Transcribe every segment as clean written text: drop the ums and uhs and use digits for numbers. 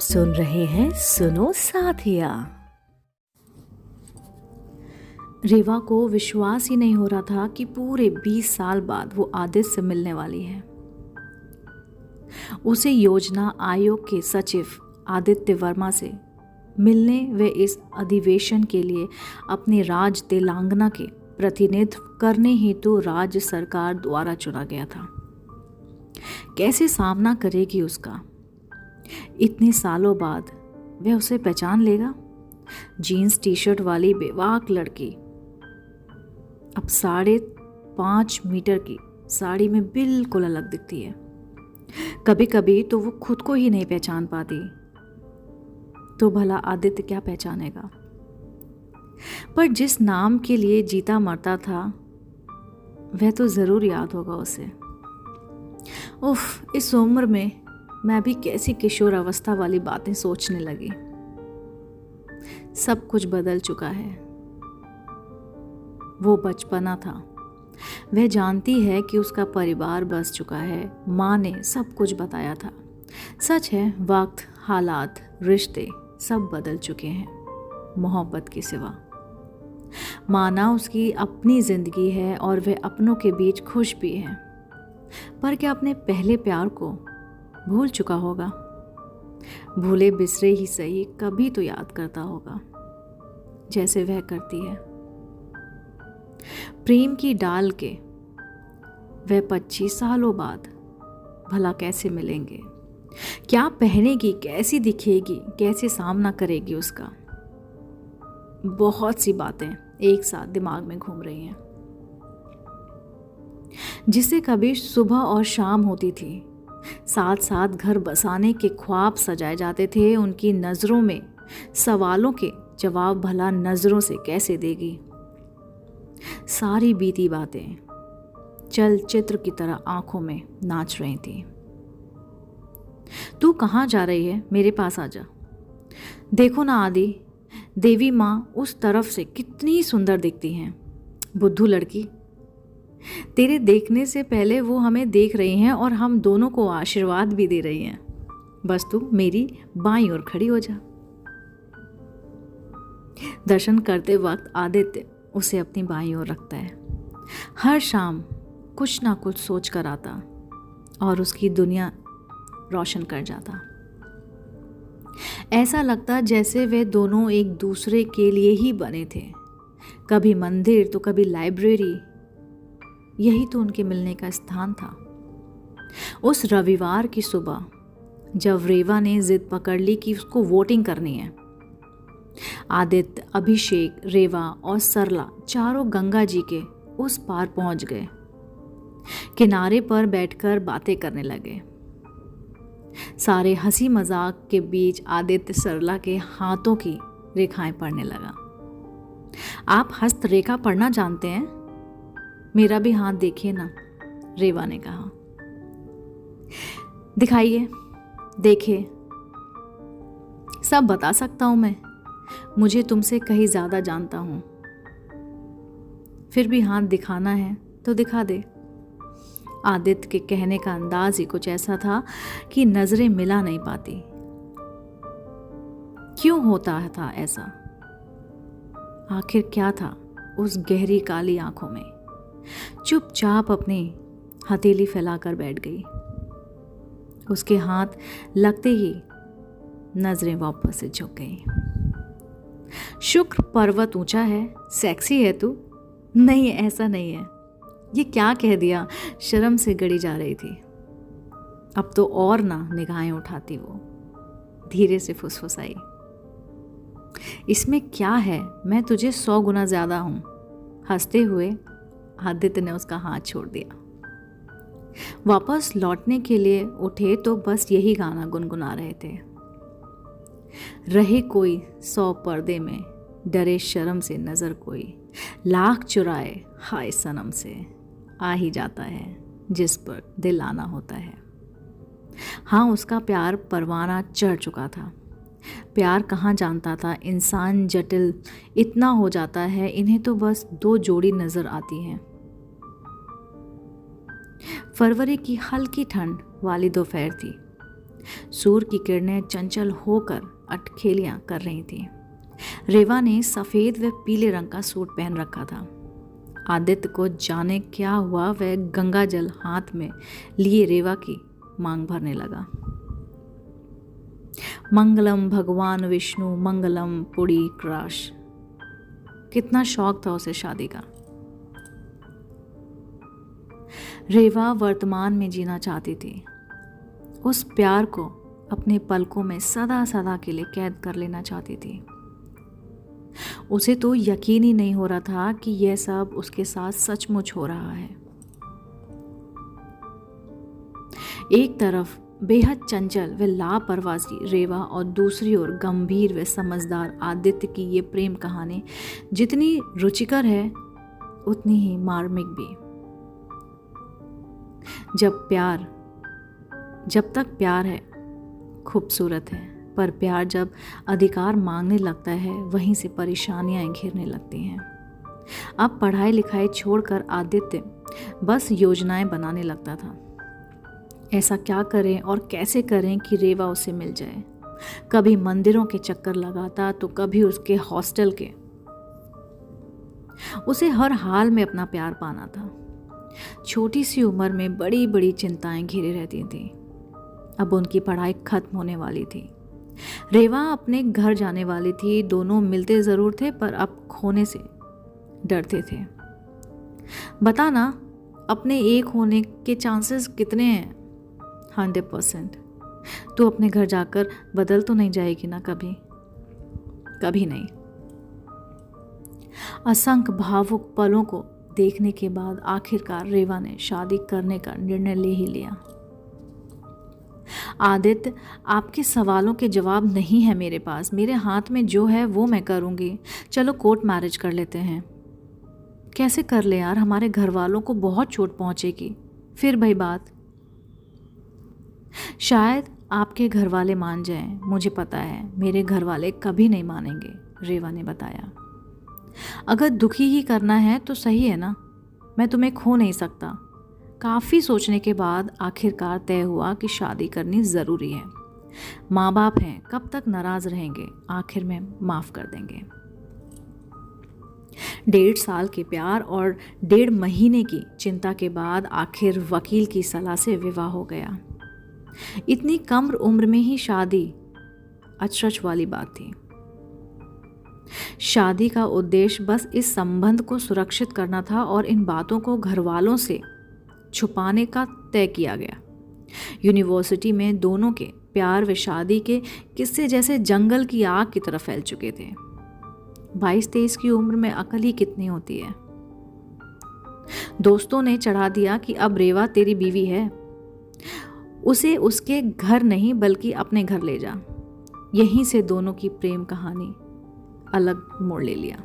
सुन रहे हैं सुनो साथिया। रेवा को विश्वास ही नहीं हो रहा था कि पूरे 20 साल बाद वो आदित्य से मिलने वाली है। उसे योजना आयोग के सचिव आदित्य वर्मा से मिलने व इस अधिवेशन के लिए अपने राज तेलंगाना के प्रतिनिधित्व करने हेतु राज्य सरकार द्वारा चुना गया था। कैसे सामना करेगी उसका? इतने सालों बाद वह उसे पहचान लेगा? जीन्स टी शर्ट वाली बेवाक लड़की अब 5.5 मीटर की साड़ी में बिल्कुल अलग दिखती है। कभी कभी तो वो खुद को ही नहीं पहचान पाती, तो भला आदित्य क्या पहचानेगा? पर जिस नाम के लिए जीता मरता था वह तो जरूर याद होगा उसे। उफ, इस उम्र में मैं भी कैसी किशोर अवस्था वाली बातें सोचने लगी। सब कुछ बदल चुका है। वो बचपना था। वह जानती है कि उसका परिवार बस चुका है। माँ ने सब कुछ बताया था। सच है, वक्त, हालात, रिश्ते सब बदल चुके हैं, मोहब्बत के सिवा। माना उसकी अपनी जिंदगी है और वह अपनों के बीच खुश भी है। पर क्या अपने पहले प्यार को भूल चुका होगा? भूले बिसरे ही सही, कभी तो याद करता होगा, जैसे वह करती है। प्रेम की डाल के वह 25 सालों बाद भला कैसे मिलेंगे? क्या पहनेगी, कैसी दिखेगी, कैसे सामना करेगी उसका? बहुत सी बातें एक साथ दिमाग में घूम रही हैं। जिसे कभी सुबह और शाम होती थी, साथ साथ घर बसाने के ख्वाब सजाए जाते थे, उनकी नज़रों में सवालों के जवाब भला नज़रों से कैसे देगी? सारी बीती बातें चलचित्र की तरह आंखों में नाच रही थी। तू कहाँ जा रही है? मेरे पास आजा। देखो ना आदि, देवी माँ उस तरफ से कितनी सुंदर दिखती हैं। बुद्धू लड़की, तेरे देखने से पहले वो हमें देख रही हैं और हम दोनों को आशीर्वाद भी दे रही हैं। बस तू मेरी बाईं ओर खड़ी हो जा। दर्शन करते वक्त आदित्य उसे अपनी बाईं ओर रखता है। हर शाम कुछ ना कुछ सोच कर आता और उसकी दुनिया रोशन कर जाता। ऐसा लगता जैसे वे दोनों एक दूसरे के लिए ही बने थे। कभी मंदिर तो कभी लाइब्रेरी, यही तो उनके मिलने का स्थान था। उस रविवार की सुबह जब रेवा ने जिद पकड़ ली कि उसको वोटिंग करनी है, आदित्य, अभिषेक, रेवा और सरला चारों गंगा जी के उस पार पहुंच गए। किनारे पर बैठकर बातें करने लगे। सारे हंसी मजाक के बीच आदित्य सरला के हाथों की रेखाएं पढ़ने लगा। आप हस्तरेखा पढ़ना जानते हैं? मेरा भी हाथ देखिए ना, रेवा ने कहा। दिखाइए, देखिए, सब बता सकता हूं मैं। मुझे तुमसे कहीं ज्यादा जानता हूं। फिर भी हाथ दिखाना है तो दिखा दे। आदित्य के कहने का अंदाज ही कुछ ऐसा था कि नजरें मिला नहीं पाती। क्यों होता था ऐसा? आखिर क्या था उस गहरी काली आंखों में? चुपचाप अपनी हथेली फैलाकर बैठ गई। उसके हाथ लगते ही नजरें वापस से झुक गई। शुक्र पर्वत ऊंचा है, सेक्सी है तू। नहीं, ऐसा नहीं है। ये क्या कह दिया? शर्म से गड़ी जा रही थी। अब तो और ना निगाहें उठाती वो। धीरे से फुसफुसाई, इसमें क्या है? मैं तुझे 100 गुना ज्यादा हूं। हंसते हुए आदित्य ने उसका हाथ छोड़ दिया। वापस लौटने के लिए उठे तो बस यही गाना गुनगुना रहे थे। रहे कोई 100 पर्दे में, डरे शर्म से नजर कोई, लाख चुराए हाय सनम से, आ ही जाता है जिस पर दिल आना होता है। हाँ, उसका प्यार परवाना चढ़ चुका था। प्यार कहाँ जानता था इंसान जटिल इतना हो जाता है। इन्हें तो बस 2 जोड़ी नजर आती हैं। फरवरी की हल्की ठंड वाली दोपहर थी। सूर्य की किरणें चंचल होकर अटखेलियां कर रही थी। रेवा ने सफेद व पीले रंग का सूट पहन रखा था। आदित्य को जाने क्या हुआ, वह गंगा जल हाथ में लिए रेवा की मांग भरने लगा। मंगलम भगवान विष्णु मंगलम पुड़ी क्राश। कितना शौक था उसे शादी का। रेवा वर्तमान में जीना चाहती थी। उस प्यार को अपने पलकों में सदा सदा के लिए कैद कर लेना चाहती थी। उसे तो यकीन ही नहीं हो रहा था कि यह सब उसके साथ सचमुच हो रहा है। एक तरफ बेहद चंचल व लापरवाही रेवा और दूसरी ओर गंभीर व समझदार आदित्य की ये प्रेम कहानी जितनी रुचिकर है उतनी ही मार्मिक भी। जब तक प्यार है खूबसूरत है, पर प्यार जब अधिकार मांगने लगता है वहीं से परेशानियां घेरने लगती हैं। अब पढ़ाई लिखाई छोड़कर आदित्य बस योजनाएं बनाने लगता था। ऐसा क्या करें और कैसे करें कि रेवा उसे मिल जाए। कभी मंदिरों के चक्कर लगाता तो कभी उसके हॉस्टल के। उसे हर हाल में अपना प्यार पाना था। छोटी सी उम्र में बड़ी बड़ी चिंताएं घिरे रहती थीं। अब उनकी पढ़ाई खत्म होने वाली थी। रेवा अपने घर जाने वाली थी। दोनों मिलते जरूर थे पर अब खोने से डरते थे। बताना, अपने एक होने के चांसेस कितने हैं? 100%। तू अपने घर जाकर बदल तो नहीं जाएगी ना कभी? कभी नहीं। असंख्य भावुक पलों को देखने के बाद आखिरकार रेवा ने शादी करने का निर्णय ले ही लिया। आदित्य, आपके सवालों के जवाब नहीं है मेरे पास। मेरे हाथ में जो है वो मैं करूंगी। चलो कोर्ट मैरिज कर लेते हैं। कैसे कर ले यार, हमारे घर वालों को बहुत चोट पहुंचेगी। फिर भाई बात। शायद आपके घर वाले मान जाएं। मुझे पता है मेरे घर वाले कभी नहीं मानेंगे, रेवा ने बताया। अगर दुखी ही करना है तो सही है ना, मैं तुम्हें खो नहीं सकता। काफ़ी सोचने के बाद आखिरकार तय हुआ कि शादी करनी ज़रूरी है। माँ बाप हैं, कब तक नाराज़ रहेंगे, आखिर में माफ़ कर देंगे। 1.5 साल के प्यार और 1.5 महीने की चिंता के बाद आखिर वकील की सलाह से विवाह हो गया। इतनी कम उम्र में ही शादी अचरज वाली बात थी। शादी का उद्देश्य बस इस संबंध को सुरक्षित करना था और इन बातों को घर वालों से छुपाने का तय किया गया। यूनिवर्सिटी में दोनों के प्यार व शादी के किस्से जैसे जंगल की आग की तरह फैल चुके थे। 22-23 की उम्र में अकल ही कितनी होती है। दोस्तों ने चढ़ा दिया कि अब रेवा तेरी बीवी है, उसे उसके घर नहीं बल्कि अपने घर ले जा। यहीं से दोनों की प्रेम कहानी अलग मोड़ ले लिया।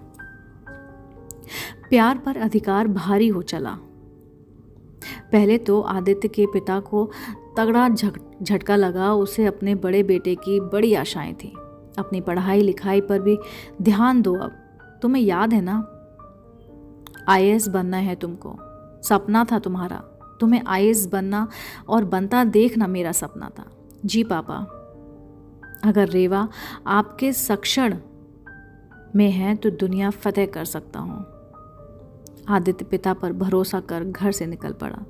प्यार पर अधिकार भारी हो चला। पहले तो आदित्य के पिता को तगड़ा झटका लगा। उसे अपने बड़े बेटे की बड़ी आशाएं थी। अपनी पढ़ाई लिखाई पर भी ध्यान दो। अब तुम्हें याद है ना, IAS बनना है तुमको। सपना था तुम्हारा, तुम्हें IAS बनना और बनता देखना मेरा सपना था। जी पापा, अगर रेवा आपके सक्षण में है तो दुनिया फतेह कर सकता हूँ। आदित्य पिता पर भरोसा कर घर से निकल पड़ा।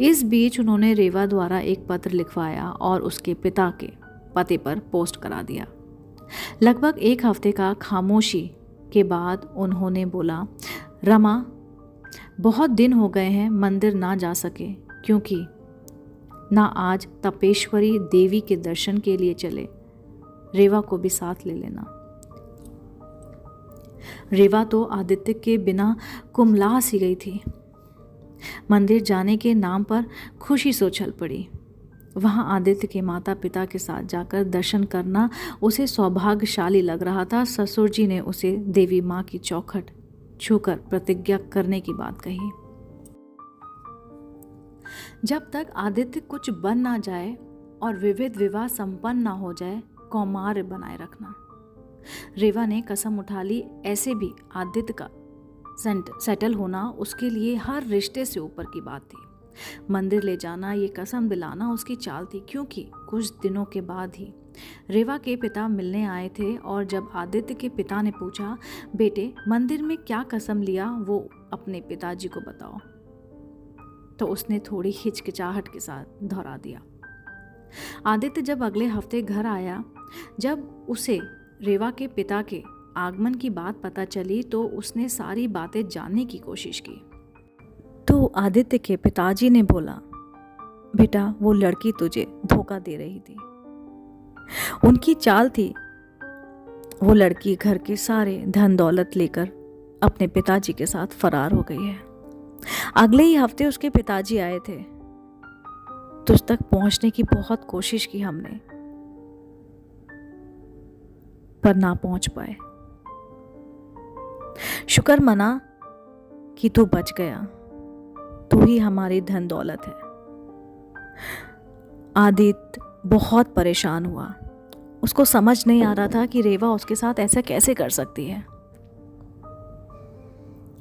इस बीच उन्होंने रेवा द्वारा एक पत्र लिखवाया और उसके पिता के पते पर पोस्ट करा दिया। लगभग 1 हफ्ते का खामोशी के बाद उन्होंने बोला, रमा, बहुत दिन हो गए हैं मंदिर ना जा सके, क्योंकि ना आज तपेश्वरी देवी के दर्शन के लिए चले। रेवा को भी साथ ले लेना। रेवा तो आदित्य के बिना कुमला सी गई थी। मंदिर जाने के नाम पर खुशी से उछल पड़ी। वहां आदित्य के माता पिता के साथ जाकर दर्शन करना उसे सौभाग्यशाली लग रहा था। ससुर जी ने उसे देवी माँ की चौखट छूकर प्रतिज्ञा करने की बात कही। जब तक आदित्य कुछ बन ना जाए और विविध विवाह संपन्न ना हो जाए, कौमार्य बनाए रखना। रेवा ने कसम उठा ली, ऐसे भी आदित्य का सेटल होना उसके लिए हर रिश्ते से ऊपर की बात थी। मंदिर ले जाना, ये कसम दिलाना उसकी चाल थी, क्योंकि कुछ दिनों के बाद ही रेवा के पिता मिलने आए थे और जब आदित्य के पिता ने पूछा, बेटे मंदिर में क्या कसम लिया, वो अपने पिताजी को बताओ, तो उसने थोड़ी हिचकिचाहट के साथ दोहरा दिया। आदित्य जब अगले हफ्ते घर आया, जब उसे रेवा के पिता के आगमन की बात पता चली तो उसने सारी बातें जानने की कोशिश की। तो आदित्य के पिताजी ने बोला, बेटा वो लड़की तुझे धोखा दे रही थी। उनकी चाल थी, वो लड़की घर के सारे धन दौलत लेकर अपने पिताजी के साथ फरार हो गई है। अगले ही हफ्ते उसके पिताजी आए थे। तुझ तक पहुंचने की बहुत कोशिश की हमने, पर ना पहुंच पाए। शुक्र मना कि तू बच गया, तू ही हमारी धन दौलत है। आदित्य बहुत परेशान हुआ। उसको समझ नहीं आ रहा था कि रेवा उसके साथ ऐसा कैसे कर सकती है।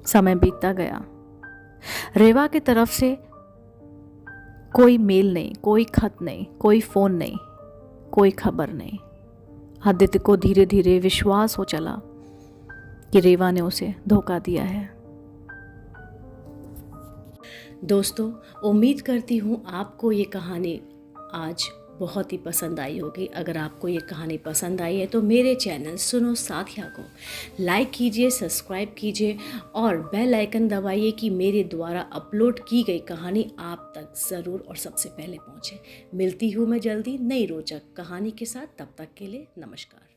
समय बीतता गया। रेवा की तरफ से कोई मेल नहीं, कोई खत नहीं, कोई फोन नहीं, कोई खबर नहीं। आदित्य को धीरे धीरे विश्वास हो चला कि रेवा ने उसे धोखा दिया है। दोस्तों, उम्मीद करती हूँ आपको ये कहानी आज बहुत ही पसंद आई होगी। अगर आपको ये कहानी पसंद आई है तो मेरे चैनल सुनो साथिया को लाइक कीजिए, सब्सक्राइब कीजिए और बेल आइकन दबाइए कि मेरे द्वारा अपलोड की गई कहानी आप तक ज़रूर और सबसे पहले पहुँचे। मिलती हूँ मैं जल्दी नई रोचक कहानी के साथ। तब तक के लिए नमस्कार।